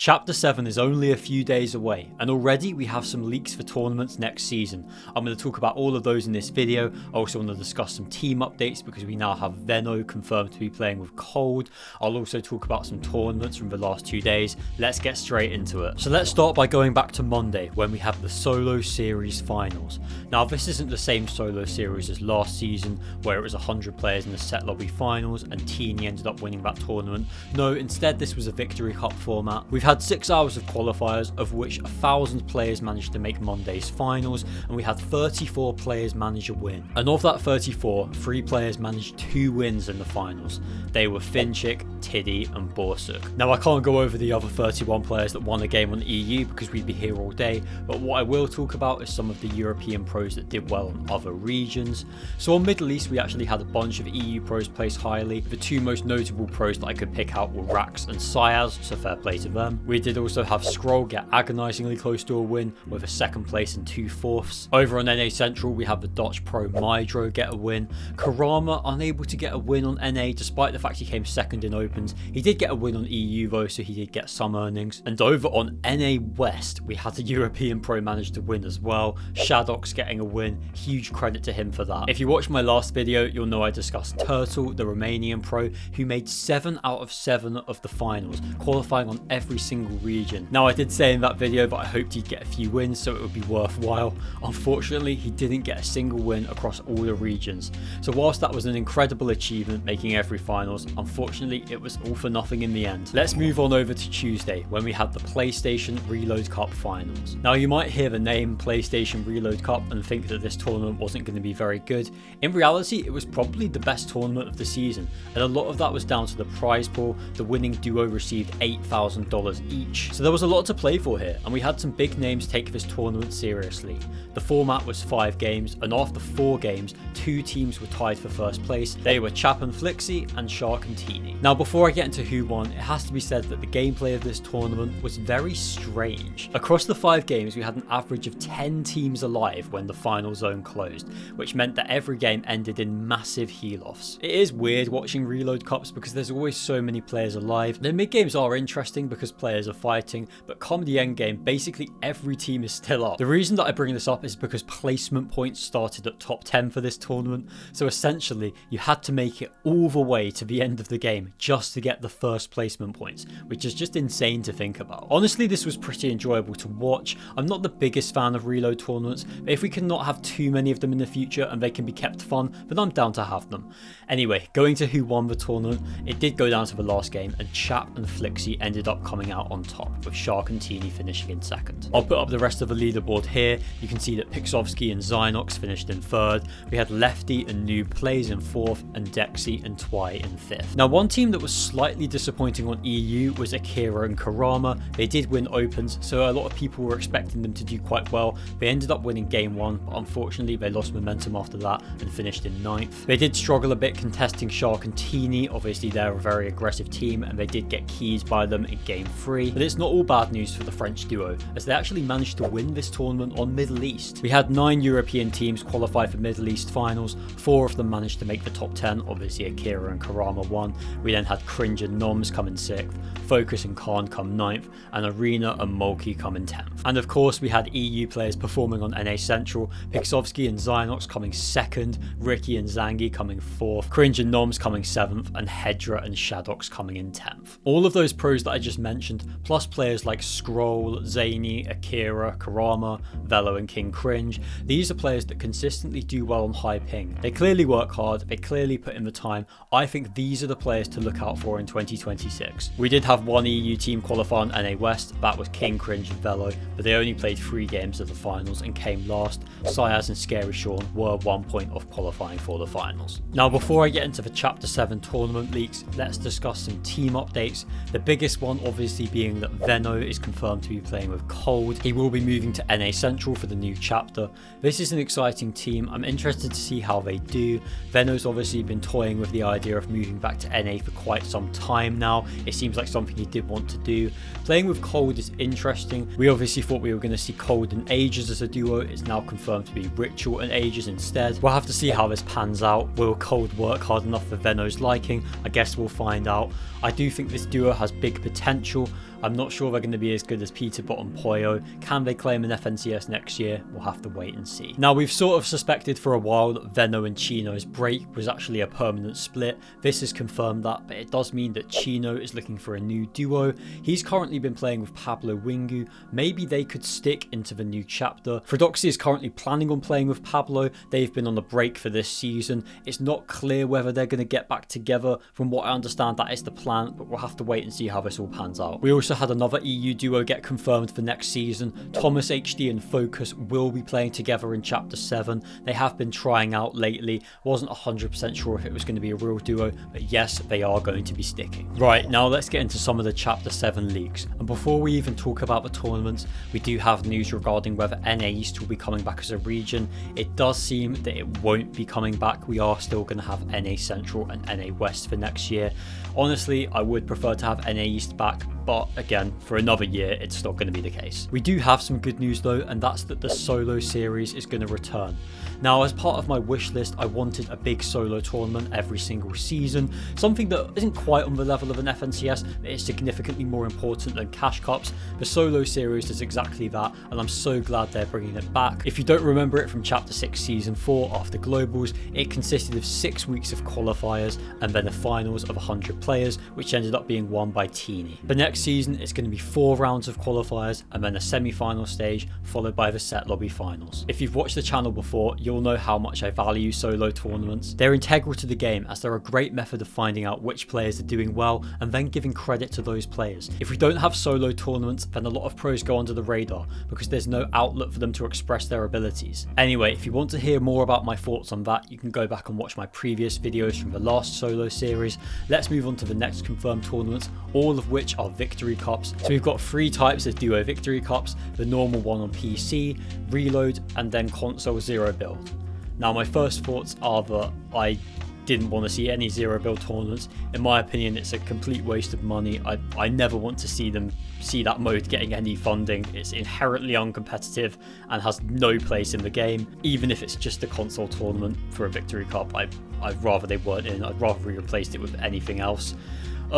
Chapter 7 is only a few days away, and already we have some leaks for tournaments next season. I'm going to talk about all of those in this video. I also want to discuss some team updates because we now have Veno confirmed to be playing with Cold. I'll also talk about some tournaments from the last 2 days. Let's get straight into it. So let's start by going back to Monday when we have the solo series finals. Now this isn't the same solo series as last season where it was 100 players in the set lobby finals and Teeny ended up winning that tournament. No, instead this was a victory cup format. We've had 6 hours of qualifiers, of which 1,000 players managed to make Monday's finals, and we had 34 players manage a win. And of that 34, 3 players managed 2 wins in the finals. They were Finchik, Tiddy and Borsuk. Now I can't go over the other 31 players that won a game on EU because we'd be here all day, but what I will talk about is some of the European pros that did well in other regions. So on Middle East we actually had a bunch of EU pros place highly. The 2 most notable pros that I could pick out were Rax and Syaz, so fair play to them. We did also have Scroll get agonizingly close to a win with a 2nd place and 2 fourths. Over on NA Central we have the Dutch pro Mydro get a win. Karama unable to get a win on NA despite the fact he came 2nd in Opens. He did get a win on EU though, so he did get some earnings. And over on NA West we had a European pro manage to win as well. Shadox getting a win, huge credit to him for that. If you watched my last video you'll know I discussed Turtle, the Romanian pro, who made 7 out of 7 of the finals, qualifying on every single region. Now I did say in that video that I hoped he'd get a few wins so it would be worthwhile. Unfortunately he didn't get a single win across all the regions. So whilst that was an incredible achievement making every finals, unfortunately it was all for nothing in the end. Let's move on over to Tuesday when we had the PlayStation Reload Cup finals. Now you might hear the name PlayStation Reload Cup and think that this tournament wasn't going to be very good. In reality it was probably the best tournament of the season, and a lot of that was down to the prize pool. The winning duo received $8,000 each. So there was a lot to play for here, and we had some big names take this tournament seriously. The format was 5 games, and after 4 games, 2 teams were tied for first place. They were Chap and Flixie and Shark and Teeny. Now before I get into who won, it has to be said that the gameplay of this tournament was very strange. Across the 5 games we had an average of 10 teams alive when the final zone closed, which meant that every game ended in massive heal-offs. It is weird watching Reload Cups because there's always so many players alive. The mid games are interesting because players are fighting, but come the end game basically every team is still up. The reason that I bring this up is because placement points started at top 10 for this tournament, so essentially you had to make it all the way to the end of the game just to get the first placement points, which is just insane to think about. Honestly this was pretty enjoyable to watch. I'm not the biggest fan of reload tournaments, but if we can not have too many of them in the future and they can be kept fun, then I'm down to have them. Anyway, going to who won the tournament, it did go down to the last game and Chap and Flixie ended up coming out on top, with Shark and Teeny finishing in 2nd. I'll put up the rest of the leaderboard here. You can see that Pixovsky and Zynox finished in 3rd. We had Lefty and Noob Plays in 4th and Dexy and Twy in 5th. Now one team that was slightly disappointing on EU was Akira and Karama. They did win Opens, so a lot of people were expecting them to do quite well. They ended up winning game 1, but unfortunately they lost momentum after that and finished in 9th. They did struggle a bit contesting Shark and Teeny. Obviously they're a very aggressive team and they did get keys by them in game 3, but it's not all bad news for the French duo as they actually managed to win this tournament on Middle East. We had 9 European teams qualify for Middle East finals. 4 of them managed to make the top 10, obviously Akira and Karama won. We then had Cringe and Noms come in 6th, Focus and Khan come 9th, and Arena and Mulkey come in 10th. And of course we had EU players performing on NA Central, Pixovsky and Zynox coming 2nd, Ricky and Zangi coming 4th, Cringe and Noms coming 7th, and Hedra and Shadox coming in 10th. All of those pros that I just mentioned, plus players like Scroll, Zany, Akira, Karama, Velo and King Cringe, these are players that consistently do well on high ping. They clearly work hard, they clearly put in the time. I think these are the players to look out for in 2026. We did have one EU team qualify on NA West, that was King Cringe and Velo, but they only played 3 games of the finals and came last. Syaz and Scary Sean were 1 point off qualifying for the finals. Now before I get into the Chapter 7 tournament leaks, let's discuss some team updates. The biggest one obviously being that Veno is confirmed to be playing with Cold. He will be moving to NA Central for the new chapter. This is an exciting team. I'm interested to see how they do. Veno's obviously been toying with the idea of moving back to NA for quite some time now. It seems like something he did want to do. Playing with Cold is interesting. We obviously thought we were going to see Cold and Aegis as a duo. It's now confirmed to be Ritual and Aegis instead. We'll have to see how this pans out. Will Cold work hard enough for Veno's liking? I guess we'll find out. I do think this duo has big potential. I'm not sure they're going to be as good as Peterbot and Poyo. Can they claim an FNCS next year? We'll have to wait and see. Now, we've sort of suspected for a while that Veno and Chino's break was actually a permanent split. This has confirmed that, but it does mean that Chino is looking for a new duo. He's currently been playing with Pablo Wingu. Maybe they could stick into the new chapter. Frodoxy is currently planning on playing with Pablo. They've been on the break for this season. It's not clear whether they're going to get back together. From what I understand, that is the plan, but we'll have to wait and see how this all pans out. We also had another EU duo get confirmed for next season. Thomas HD and Focus will be playing together in Chapter 7. They have been trying out lately. Wasn't 100% sure if it was going to be a real duo, but yes, they are going to be sticking. Right, now let's get into some of the Chapter 7 leagues. And before we even talk about the tournaments, we do have news regarding whether NA East will be coming back as a region. It does seem that it won't be coming back. We are still going to have NA Central and NA West for next year. Honestly, I would prefer to have NA East back, but again, for another year, it's not going to be the case. We do have some good news though, and that's that the solo series is going to return. Now, as part of my wish list, I wanted a big solo tournament every single season, something that isn't quite on the level of an FNCS, but it's significantly more important than Cash Cups. The solo series is exactly that, and I'm so glad they're bringing it back. If you don't remember it from Chapter 6 Season 4 after Globals, it consisted of 6 weeks of qualifiers and then a finals of 100 players, which ended up being won by Teeny. The next season, it's going to be 4 rounds of qualifiers and then a semi-final stage, followed by the set lobby finals. If you've watched the channel before, you'll know how much I value solo tournaments. They're integral to the game as they're a great method of finding out which players are doing well and then giving credit to those players. If we don't have solo tournaments, then a lot of pros go under the radar because there's no outlet for them to express their abilities. Anyway, if you want to hear more about my thoughts on that, you can go back and watch my previous videos from the last solo series. Let's move on to the next confirmed tournaments, all of which are Victory Cups. So we've got 3 types of duo Victory Cups: the normal one on PC, Reload, and then console zero build. Now, my first thoughts are that I didn't want to see any zero build tournaments. In my opinion, it's a complete waste of money. I never want to see that mode getting any funding. It's inherently uncompetitive and has no place in the game. Even if it's just a console tournament for a Victory Cup, I'd rather they weren't in. I'd rather we replaced it with anything else.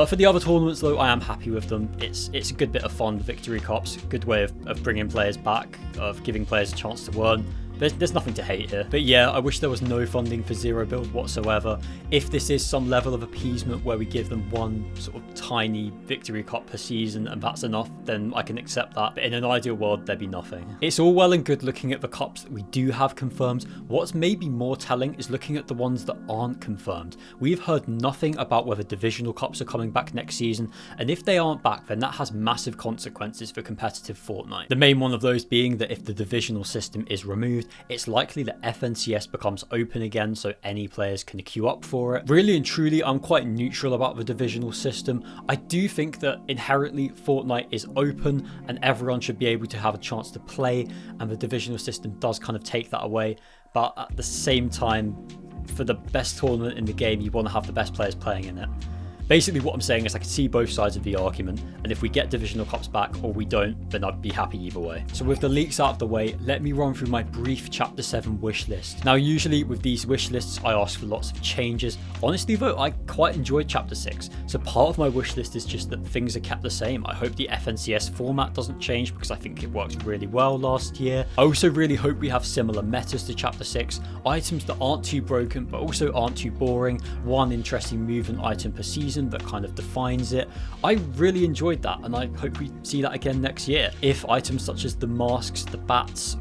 For the other tournaments though, I am happy with them. It's a good bit of fun, the Victory Cups, a good way of bringing players back, of giving players a chance to earn. There's nothing to hate here. But yeah, I wish there was no funding for zero build whatsoever. If this is some level of appeasement where we give them one sort of tiny Victory Cup per season and that's enough, then I can accept that. But in an ideal world, there'd be nothing. It's all well and good looking at the cups that we do have confirmed. What's maybe more telling is looking at the ones that aren't confirmed. We've heard nothing about whether divisional cups are coming back next season, and if they aren't back, then that has massive consequences for competitive Fortnite. The main one of those being that if the divisional system is removed, it's likely that FNCS becomes open again so any players can queue up for it. Really and truly, I'm quite neutral about the divisional system. I do think that inherently Fortnite is open and everyone should be able to have a chance to play, and the divisional system does kind of take that away. But at the same time, for the best tournament in the game, you want to have the best players playing in it. Basically what I'm saying is I can see both sides of the argument, and if we get divisional cups back or we don't, then I'd be happy either way. So with the leaks out of the way, let me run through my brief Chapter 7 wish list. Now usually with these wish lists I ask for lots of changes. Honestly though, I quite enjoyed Chapter 6, so part of my wish list is just that things are kept the same. I hope the FNCS format doesn't change because I think it worked really well last year. I also really hope we have similar metas to Chapter 6, items that aren't too broken but also aren't too boring, one interesting movement item per season that kind of defines it. I really enjoyed that and I hope we see that again next year. If items such as the masks, the bats,